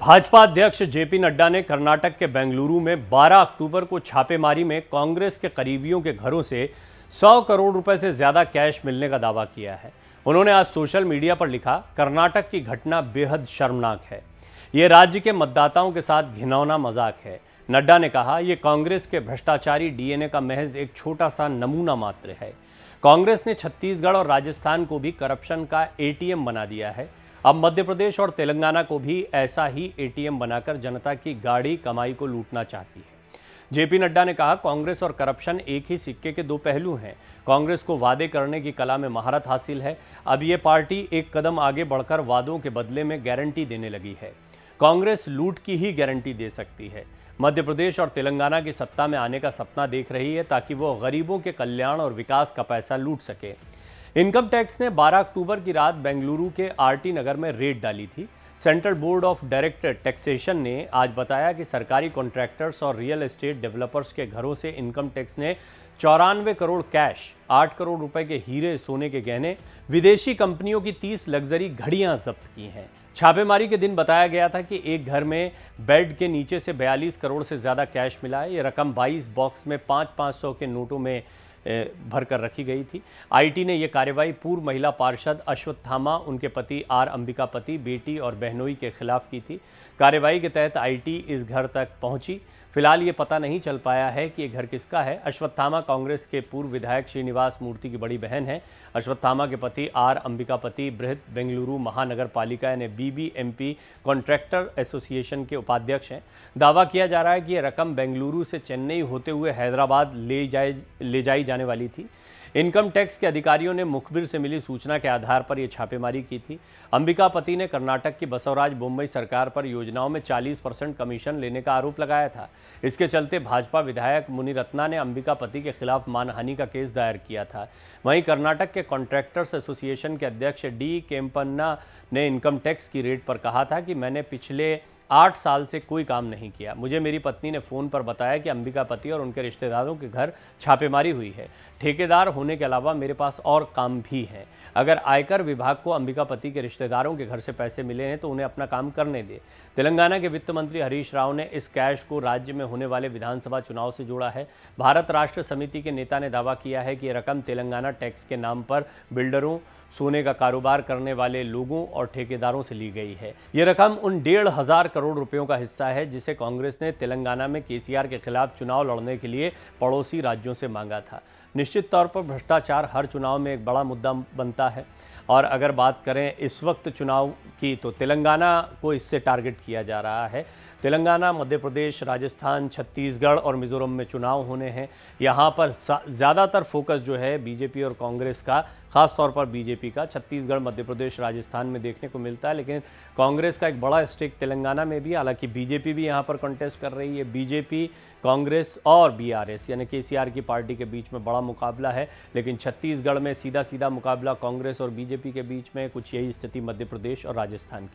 भाजपा अध्यक्ष जेपी नड्डा ने कर्नाटक के बेंगलुरु में 12 अक्टूबर को छापेमारी में कांग्रेस के करीबियों के घरों से 100 करोड़ रुपए से ज्यादा कैश मिलने का दावा किया है। उन्होंने आज सोशल मीडिया पर लिखा, कर्नाटक की घटना बेहद शर्मनाक है। ये राज्य के मतदाताओं के साथ घिनौना मजाक है। नड्डा ने कहा, यह कांग्रेस के भ्रष्टाचारी डीएनए का महज एक छोटा सा नमूना मात्र है। कांग्रेस ने छत्तीसगढ़ और राजस्थान को भी करप्शन का एटीएम बना दिया है। अब मध्य प्रदेश और तेलंगाना को भी ऐसा ही एटीएम बनाकर जनता की गाढ़ी कमाई को लूटना चाहती है। जेपी नड्डा ने कहा, कांग्रेस और करप्शन एक ही सिक्के के दो पहलू हैं। कांग्रेस को वादे करने की कला में महारत हासिल है। अब ये पार्टी एक कदम आगे बढ़कर वादों के बदले में गारंटी देने लगी है। कांग्रेस लूट की ही गारंटी दे सकती है। मध्य प्रदेश और तेलंगाना की सत्ता में आने का सपना देख रही है ताकि वो गरीबों के कल्याण और विकास का पैसा लूट सके। इनकम टैक्स ने 12 अक्टूबर की रात बेंगलुरु के आरटी नगर में रेड डाली थी। Central board of direct taxation ने आज बताया कि सरकारी कॉन्ट्रैक्टर्स और रियल एस्टेट डेवलपर्स के घरों से इनकम टैक्स ने 94 करोड़ कैश, 8 करोड़ रुपए के हीरे, सोने के गहने, विदेशी कंपनियों की 30 लग्जरी घड़ियां जब्त की हैं। छापेमारी के दिन बताया गया था कि एक घर में बेड के नीचे से 42 करोड़ से ज़्यादा कैश मिला है। ये रकम 22 बॉक्स में 500-500 के नोटों में भरकर रखी गई थी। आईटी ने यह कार्रवाई पूर्व महिला पार्षद अश्वत्थामा, उनके पति आर अंबिकापति, बेटी और बहनोई के खिलाफ की थी। कार्रवाई के तहत आईटी इस घर तक पहुंची। फिलहाल ये पता नहीं चल पाया है कि ये घर किसका है। अश्वत्थामा कांग्रेस के पूर्व विधायक श्रीनिवास मूर्ति की बड़ी बहन है। अश्वत्थामा के पति आर अंबिकापति बृहत बेंगलुरु महानगर पालिका यानी बीबीएमपी कॉन्ट्रैक्टर एसोसिएशन के उपाध्यक्ष हैं। दावा किया जा रहा है कि ये रकम बेंगलुरु से चेन्नई होते हुए हैदराबाद ले जाई जाने वाली थी। इनकम टैक्स के अधिकारियों ने मुखबिर से मिली सूचना के आधार पर यह छापेमारी की थी। अंबिकापति ने कर्नाटक की बसवराज बोम्मई सरकार पर योजनाओं में 40% कमीशन लेने का आरोप लगाया था। इसके चलते भाजपा विधायक मुनिरत्ना ने अंबिकापति के खिलाफ मानहानि का केस दायर किया था। वहीं कर्नाटक के कॉन्ट्रैक्टर्स एसोसिएशन के अध्यक्ष डी केम्पन्ना ने इनकम टैक्स की रेड पर कहा था कि मैंने पिछले 8 साल से कोई काम नहीं किया। मुझे मेरी पत्नी ने फ़ोन पर बताया कि अंबिकापति और उनके रिश्तेदारों के घर छापेमारी हुई है। ठेकेदार होने के अलावा मेरे पास और काम भी हैं। अगर आयकर विभाग को अंबिकापति के रिश्तेदारों के घर से पैसे मिले हैं तो उन्हें अपना काम करने दे। तेलंगाना के वित्त मंत्री हरीश राव ने इस कैश को राज्य में होने वाले विधानसभा चुनाव से जोड़ा है। भारत राष्ट्र समिति के नेता ने दावा किया है कि यह रकम तेलंगाना टैक्स के नाम पर बिल्डरों, सोने का कारोबार करने वाले लोगों और ठेकेदारों से ली गई है। ये रकम उन 1,500 करोड़ रुपयों का हिस्सा है जिसे कांग्रेस ने तेलंगाना में केसीआर के खिलाफ चुनाव लड़ने के लिए पड़ोसी राज्यों से मांगा था। निश्चित तौर पर भ्रष्टाचार हर चुनाव में एक बड़ा मुद्दा बनता है और अगर बात करें इस वक्त चुनाव की तो तेलंगाना को इससे टारगेट किया जा रहा है। तेलंगाना, मध्य प्रदेश, राजस्थान, छत्तीसगढ़ और मिजोरम में चुनाव होने हैं। यहाँ पर ज़्यादातर फोकस जो है बीजेपी और कांग्रेस का, ख़ास तौर पर बीजेपी का, छत्तीसगढ़, मध्य प्रदेश, राजस्थान में देखने को मिलता है। लेकिन कांग्रेस का एक बड़ा स्टेक तेलंगाना में भी, हालांकि बीजेपी भी यहाँ पर कंटेस्ट कर रही है। बीजेपी, कांग्रेस और बीआरएस यानी केसीआर की पार्टी के बीच में बड़ा मुकाबला है। लेकिन छत्तीसगढ़ में सीधा सीधा मुकाबला कांग्रेस और बीजेपी के बीच में, कुछ यही स्थिति मध्य प्रदेश और राजस्थान की।